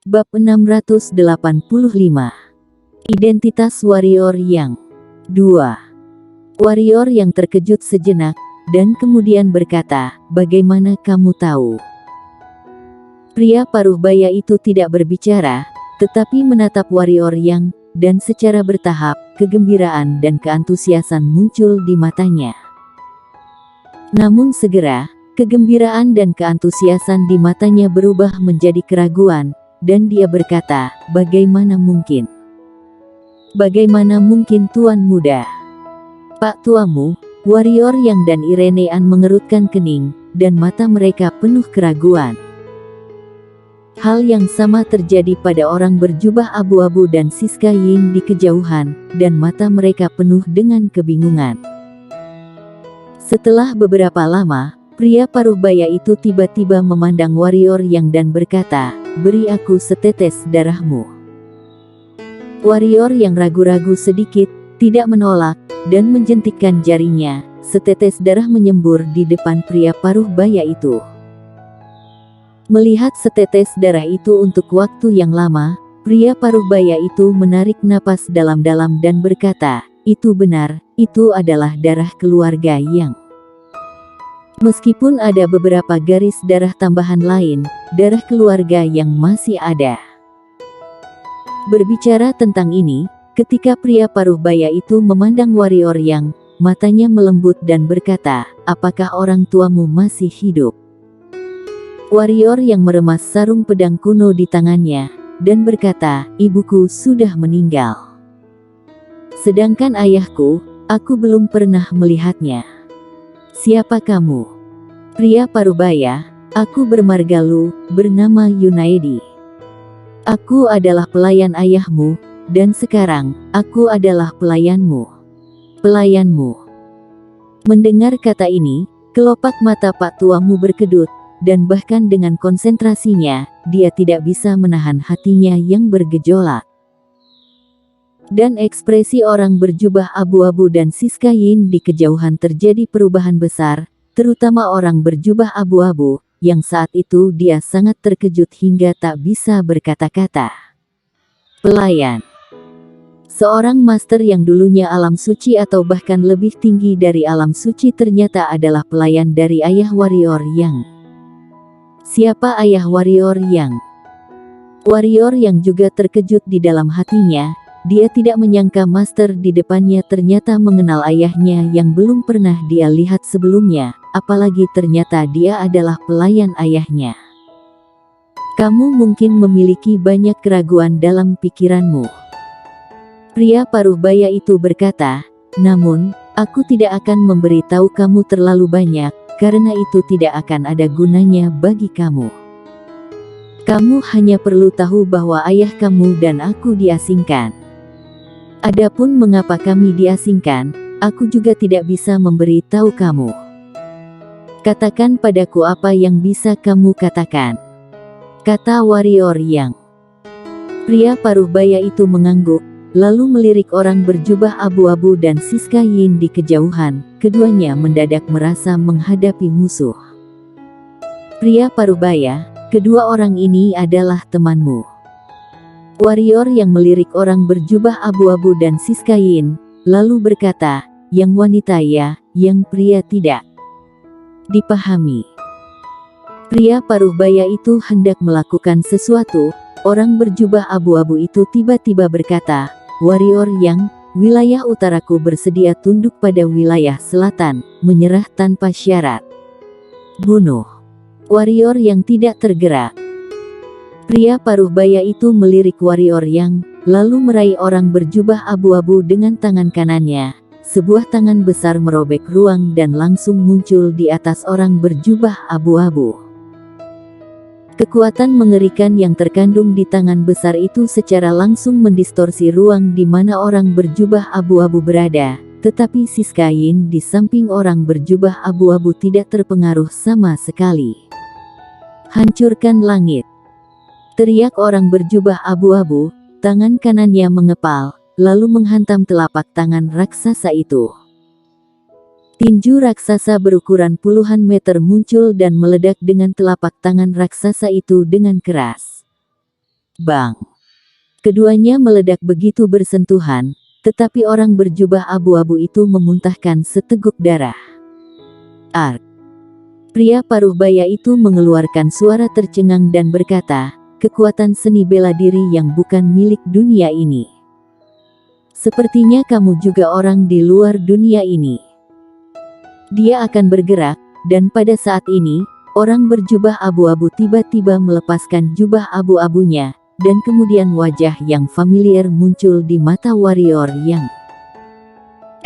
Bab 685. Identitas Warrior yang 2. Warrior yang terkejut sejenak, dan kemudian berkata, "Bagaimana kamu tahu?" Pria paruh baya itu tidak berbicara, tetapi menatap Warrior yang, dan secara bertahap, kegembiraan dan keantusiasan muncul di matanya. Namun segera, kegembiraan dan keantusiasan di matanya berubah menjadi keraguan, dan dia berkata, "Bagaimana mungkin? Bagaimana mungkin Tuan Muda?" "Pak tuamu," Warrior yang dan Irenean mengerutkan kening, dan mata mereka penuh keraguan. Hal yang sama terjadi pada orang berjubah abu-abu dan Siska Yin di kejauhan, dan mata mereka penuh dengan kebingungan. Setelah beberapa lama, pria paruh baya itu tiba-tiba memandang Warrior yang dan berkata, "Beri aku setetes darahmu." Warrior yang ragu-ragu sedikit, tidak menolak, dan menjentikkan jarinya. Setetes darah menyembur di depan pria paruh baya itu. Melihat setetes darah itu untuk waktu yang lama, pria paruh baya itu menarik napas dalam-dalam dan berkata, "Itu benar, itu adalah darah keluarga Yang." Meskipun ada beberapa garis darah tambahan lain, darah keluarga yang masih ada. Berbicara tentang ini, ketika pria paruh baya itu memandang Warrior yang, matanya melembut dan berkata, "Apakah orang tuamu masih hidup?" Warrior yang meremas sarung pedang kuno di tangannya, dan berkata, "Ibuku sudah meninggal. Sedangkan ayahku, aku belum pernah melihatnya." "Siapa kamu?" "Pria parubaya, aku bermargalu, bernama Yunaedi. Aku adalah pelayan ayahmu, dan sekarang, aku adalah pelayanmu." "Pelayanmu." Mendengar kata ini, kelopak mata Pak tuamu berkedut, dan bahkan dengan konsentrasinya, dia tidak bisa menahan hatinya yang bergejolak. Dan ekspresi orang berjubah abu-abu dan Siska Yin di kejauhan terjadi perubahan besar, terutama orang berjubah abu-abu, yang saat itu dia sangat terkejut hingga tak bisa berkata-kata. Pelayan. Seorang master yang dulunya alam suci atau bahkan lebih tinggi dari alam suci ternyata adalah pelayan dari ayah Warrior yang. Siapa ayah Warrior yang? Warrior yang juga terkejut di dalam hatinya. Dia tidak menyangka master di depannya ternyata mengenal ayahnya yang belum pernah dia lihat sebelumnya, apalagi ternyata dia adalah pelayan ayahnya. "Kamu mungkin memiliki banyak keraguan dalam pikiranmu," pria paruh baya itu berkata, "namun, aku tidak akan memberitahu kamu terlalu banyak, karena itu tidak akan ada gunanya bagi kamu. Kamu hanya perlu tahu bahwa ayah kamu dan aku diasingkan. Adapun mengapa kami diasingkan, aku juga tidak bisa memberi tahu kamu. Katakan padaku apa yang bisa kamu katakan," kata Warrior yang. Pria paruh baya itu mengangguk, lalu melirik orang berjubah abu-abu dan Siska Yin di kejauhan. Keduanya mendadak merasa menghadapi musuh. "Pria paruh baya, kedua orang ini adalah temanmu." Warrior yang melirik orang berjubah abu-abu dan Siska Yin, lalu berkata, "Yang wanita ya, yang pria tidak." Dipahami. Pria paruh baya itu hendak melakukan sesuatu, orang berjubah abu-abu itu tiba-tiba berkata, "Warrior yang, wilayah utaraku bersedia tunduk pada wilayah selatan, menyerah tanpa syarat." "Bunuh." Warrior yang tidak tergerak. Pria paruh baya itu melirik Warrior yang, lalu meraih orang berjubah abu-abu dengan tangan kanannya. Sebuah tangan besar merobek ruang dan langsung muncul di atas orang berjubah abu-abu. Kekuatan mengerikan yang terkandung di tangan besar itu secara langsung mendistorsi ruang di mana orang berjubah abu-abu berada, tetapi Siska Yin di samping orang berjubah abu-abu tidak terpengaruh sama sekali. "Hancurkan langit!" teriak orang berjubah abu-abu, tangan kanannya mengepal, lalu menghantam telapak tangan raksasa itu. Tinju raksasa berukuran puluhan meter muncul dan meledak dengan telapak tangan raksasa itu dengan keras. Bang! Keduanya meledak begitu bersentuhan, tetapi orang berjubah abu-abu itu memuntahkan seteguk darah. Ark! Pria paruh baya itu mengeluarkan suara tercengang dan berkata, kekuatan seni bela diri yang bukan milik dunia ini. Sepertinya kamu juga orang di luar dunia ini. Dia akan bergerak, dan pada saat ini, orang berjubah abu-abu tiba-tiba melepaskan jubah abu-abunya, dan kemudian wajah yang familiar muncul di mata warrior Yang.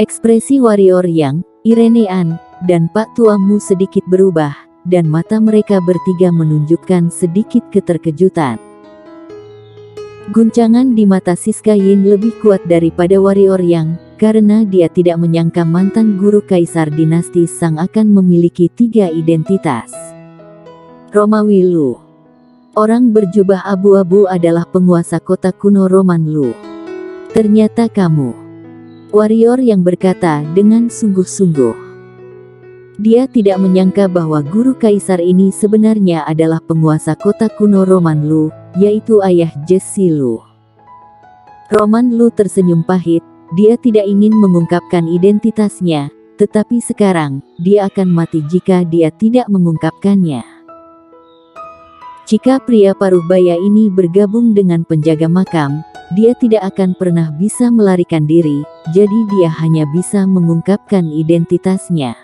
Ekspresi warrior Yang, Irene An, dan Pak Tuamu sedikit berubah, dan mata mereka bertiga menunjukkan sedikit keterkejutan. Guncangan di mata Siska Yin lebih kuat daripada warrior Yang, karena dia tidak menyangka mantan guru kaisar dinasti Sang akan memiliki 3 identitas. Romawi Lu. Orang berjubah abu-abu adalah penguasa kota kuno Roman Lu. Ternyata kamu. Warrior yang berkata dengan sungguh-sungguh. Dia tidak menyangka bahwa guru kaisar ini sebenarnya adalah penguasa kota kuno Roman Lu, yaitu ayah Jesse Lu. Roman Lu tersenyum pahit, dia tidak ingin mengungkapkan identitasnya, tetapi sekarang, dia akan mati jika dia tidak mengungkapkannya. Jika pria paruh baya ini bergabung dengan penjaga makam, dia tidak akan pernah bisa melarikan diri, jadi dia hanya bisa mengungkapkan identitasnya.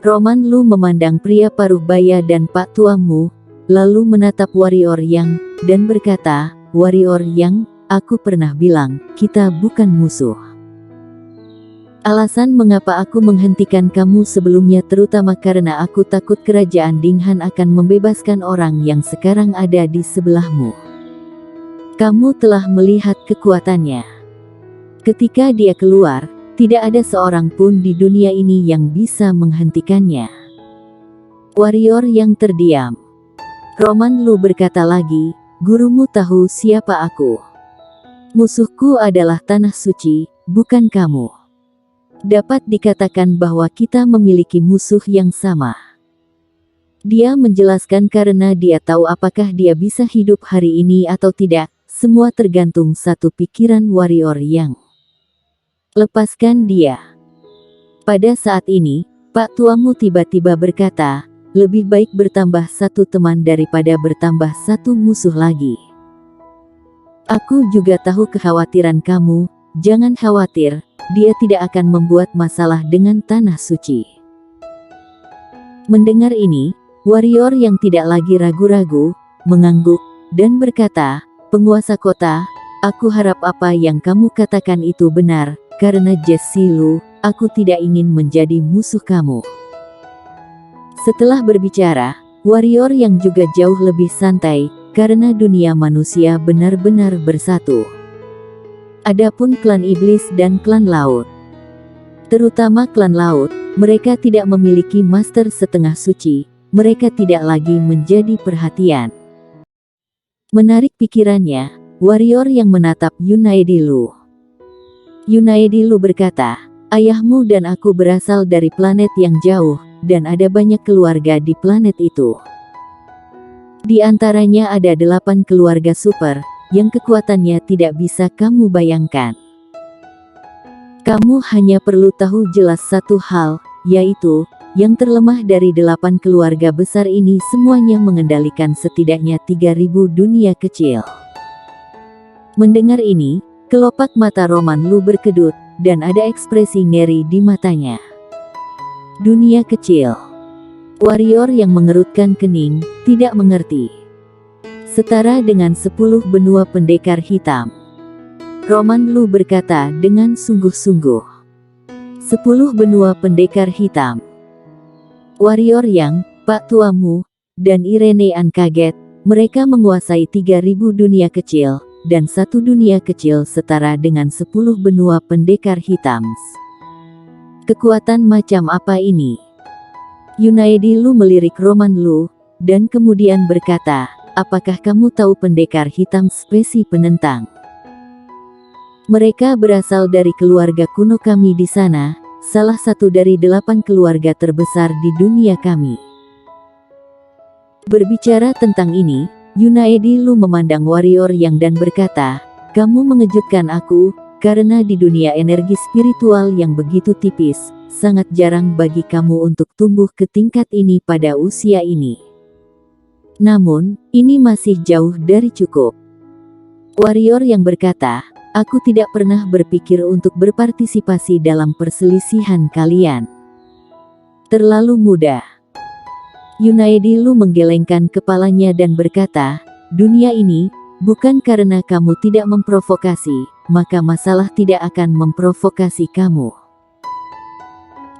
Roman Lu memandang pria paruh baya dan Pak Tuamu, lalu menatap warrior Yang, dan berkata, warrior Yang, aku pernah bilang, kita bukan musuh. Alasan mengapa aku menghentikan kamu sebelumnya terutama karena aku takut kerajaan Dinghan akan membebaskan orang yang sekarang ada di sebelahmu. Kamu telah melihat kekuatannya. Ketika dia keluar, tidak ada seorang pun di dunia ini yang bisa menghentikannya. Warrior yang terdiam. Roman Lu berkata lagi, gurumu tahu siapa aku. Musuhku adalah tanah suci, bukan kamu. Dapat dikatakan bahwa kita memiliki musuh yang sama. Dia menjelaskan karena dia tahu apakah dia bisa hidup hari ini atau tidak, semua tergantung satu pikiran warrior Yang. Lepaskan dia. Pada saat ini, Pak Tuamu tiba-tiba berkata, lebih baik bertambah satu teman daripada bertambah satu musuh lagi. Aku juga tahu kekhawatiran kamu, jangan khawatir, dia tidak akan membuat masalah dengan tanah suci. Mendengar ini, warrior yang tidak lagi ragu-ragu, mengangguk, dan berkata, penguasa kota, aku harap apa yang kamu katakan itu benar. Karena Jesse Lu, aku tidak ingin menjadi musuh kamu. Setelah berbicara, warrior yang juga jauh lebih santai, karena dunia manusia benar-benar bersatu. Adapun klan iblis dan klan laut. Terutama klan laut, mereka tidak memiliki master setengah suci, mereka tidak lagi menjadi perhatian. Menarik pikirannya, warrior yang menatap Yunaedi Lu. Yunaedi Lu berkata, ayahmu dan aku berasal dari planet yang jauh, dan ada banyak keluarga di planet itu. Di antaranya ada 8 keluarga super, yang kekuatannya tidak bisa kamu bayangkan. Kamu hanya perlu tahu jelas satu hal, yaitu, yang terlemah dari 8 keluarga besar ini semuanya mengendalikan setidaknya 3.000 dunia kecil. Mendengar ini, kelopak mata Roman Lu berkedut, dan ada ekspresi ngeri di matanya. Dunia kecil. Warrior yang mengerutkan kening, tidak mengerti. Setara dengan 10 benua pendekar hitam. Roman Lu berkata dengan sungguh-sungguh. 10 benua pendekar hitam. Warrior yang, Pak Tuamu, dan Irene An kaget, mereka menguasai 3.000 dunia kecil, dan 1 dunia kecil setara dengan 10 benua pendekar hitam. Kekuatan macam apa ini? Yunaedi Lu melirik Roman Lu, dan kemudian berkata, apakah kamu tahu pendekar hitam spesi penentang? Mereka berasal dari keluarga kuno kami di sana, salah satu dari 8 keluarga terbesar di dunia kami. Berbicara tentang ini, Yunaedi Lu memandang warrior yang dan berkata, "Kamu mengejutkan aku, karena di dunia energi spiritual yang begitu tipis, sangat jarang bagi kamu untuk tumbuh ke tingkat ini pada usia ini. Namun, ini masih jauh dari cukup." Warrior yang berkata, "Aku tidak pernah berpikir untuk berpartisipasi dalam perselisihan kalian. Terlalu mudah." Yunaedi Lu menggelengkan kepalanya dan berkata, "Dunia ini, bukan karena kamu tidak memprovokasi, maka masalah tidak akan memprovokasi kamu.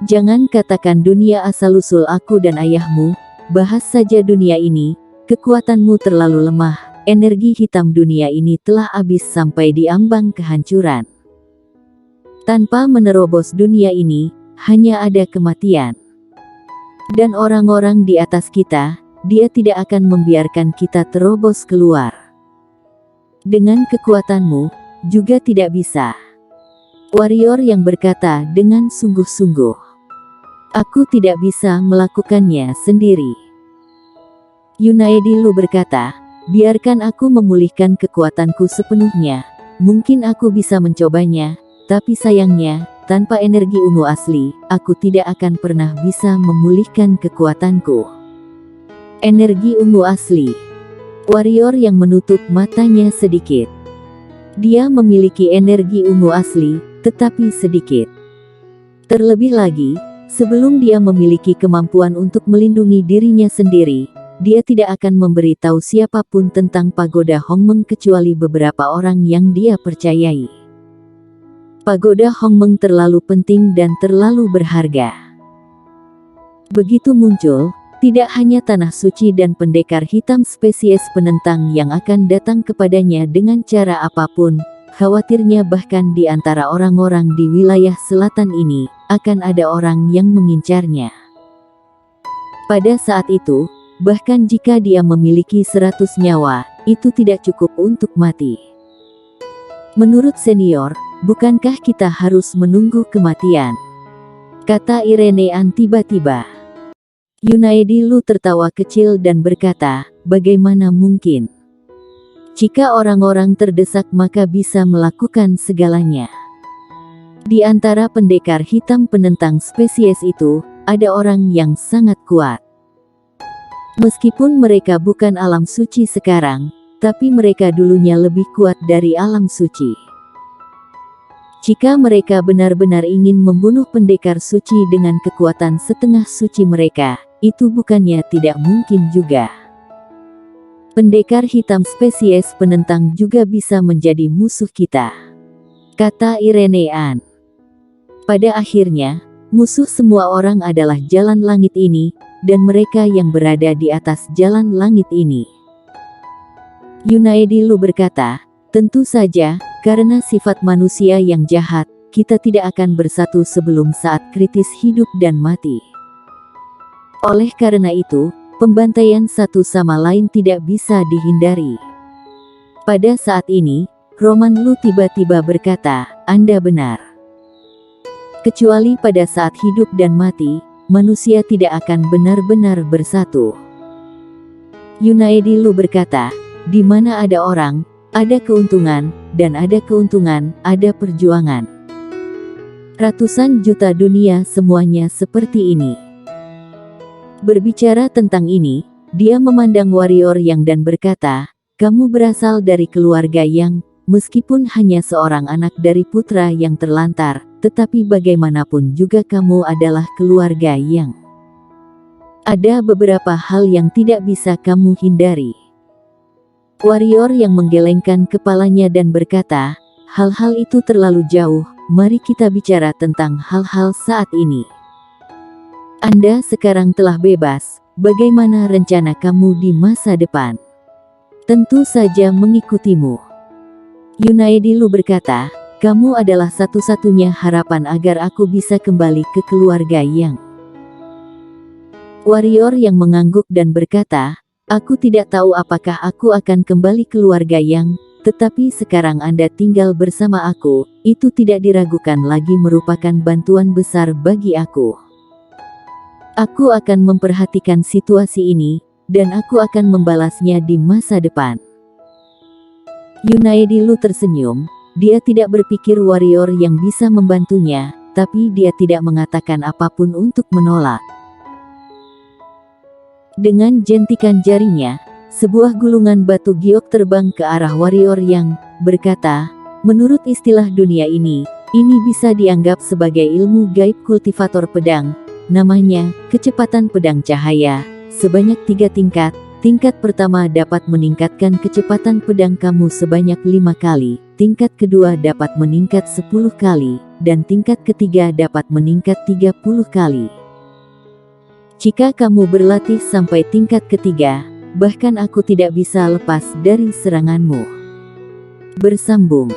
Jangan katakan dunia asal-usul aku dan ayahmu, bahas saja dunia ini, kekuatanmu terlalu lemah, energi hitam dunia ini telah habis sampai di ambang kehancuran. Tanpa menerobos dunia ini, hanya ada kematian. Dan orang-orang di atas kita, dia tidak akan membiarkan kita terobos keluar. Dengan kekuatanmu, juga tidak bisa." Warrior yang berkata dengan sungguh-sungguh, "Aku tidak bisa melakukannya sendiri." Yunaedi Lu berkata, "Biarkan aku memulihkan kekuatanku sepenuhnya, mungkin aku bisa mencobanya, tapi sayangnya, tanpa energi ungu asli, aku tidak akan pernah bisa memulihkan kekuatanku." Energi ungu asli. Warrior yang menutup matanya sedikit. Dia memiliki energi ungu asli, tetapi sedikit. Terlebih lagi, sebelum dia memiliki kemampuan untuk melindungi dirinya sendiri, dia tidak akan memberi tahu siapapun tentang pagoda Hongmeng kecuali beberapa orang yang dia percayai. Pagoda Hongmeng terlalu penting dan terlalu berharga. Begitu muncul, tidak hanya tanah suci dan pendekar hitam spesies penentang yang akan datang kepadanya dengan cara apapun, khawatirnya bahkan di antara orang-orang di wilayah selatan ini, akan ada orang yang mengincarnya. Pada saat itu, bahkan jika dia memiliki 100 nyawa, itu tidak cukup untuk mati. "Menurut senior, bukankah kita harus menunggu kematian?" kata Irene An tiba-tiba. Yunaedi Lu tertawa kecil dan berkata, "Bagaimana mungkin? Jika orang-orang terdesak maka bisa melakukan segalanya. Di antara pendekar hitam penentang spesies itu, ada orang yang sangat kuat. Meskipun mereka bukan alam suci sekarang, tapi mereka dulunya lebih kuat dari alam suci. Jika mereka benar-benar ingin membunuh pendekar suci dengan kekuatan setengah suci mereka, itu bukannya tidak mungkin juga. Pendekar hitam spesies penentang juga bisa menjadi musuh kita," kata Irene An. "Pada akhirnya, musuh semua orang adalah jalan langit ini, dan mereka yang berada di atas jalan langit ini." Yunaedi Lu berkata, "Tentu saja, karena sifat manusia yang jahat, kita tidak akan bersatu sebelum saat kritis hidup dan mati. Oleh karena itu, pembantaian satu sama lain tidak bisa dihindari." Pada saat ini, Roman Lu tiba-tiba berkata, "Anda benar. Kecuali pada saat hidup dan mati, manusia tidak akan benar-benar bersatu." Yunaedi Lu berkata, "Di mana ada orang, ada keuntungan, dan ada keuntungan, ada perjuangan. Ratusan juta dunia semuanya seperti ini." Berbicara tentang ini, dia memandang warrior yang dan berkata, "Kamu berasal dari keluarga yang, meskipun hanya seorang anak dari putra yang terlantar, tetapi bagaimanapun juga kamu adalah keluarga yang. Ada beberapa hal yang tidak bisa kamu hindari." Warrior yang menggelengkan kepalanya dan berkata, "Hal-hal itu terlalu jauh, mari kita bicara tentang hal-hal saat ini. Anda sekarang telah bebas, bagaimana rencana kamu di masa depan?" "Tentu saja mengikutimu." Yunaedi Lu berkata, "Kamu adalah satu-satunya harapan agar aku bisa kembali ke keluarga yang." Warrior yang mengangguk dan berkata, "Aku tidak tahu apakah aku akan kembali keluarga yang, tetapi sekarang Anda tinggal bersama aku, itu tidak diragukan lagi merupakan bantuan besar bagi aku. Aku akan memperhatikan situasi ini, dan aku akan membalasnya di masa depan. Yunaedi Lu tersenyum. Dia tidak berpikir warrior yang bisa membantunya, tapi dia tidak mengatakan apapun untuk menolak. Dengan jentikan jarinya, sebuah gulungan batu giok terbang ke arah warrior yang berkata, menurut istilah dunia ini bisa dianggap sebagai ilmu gaib kultivator pedang. Namanya, kecepatan pedang cahaya, sebanyak 3 tingkat. Tingkat pertama dapat meningkatkan kecepatan pedang kamu sebanyak 5 kali, tingkat kedua dapat meningkat 10 kali, dan tingkat ketiga dapat meningkat 30 kali. Jika kamu berlatih sampai tingkat ketiga, bahkan aku tidak bisa lepas dari seranganmu. Bersambung.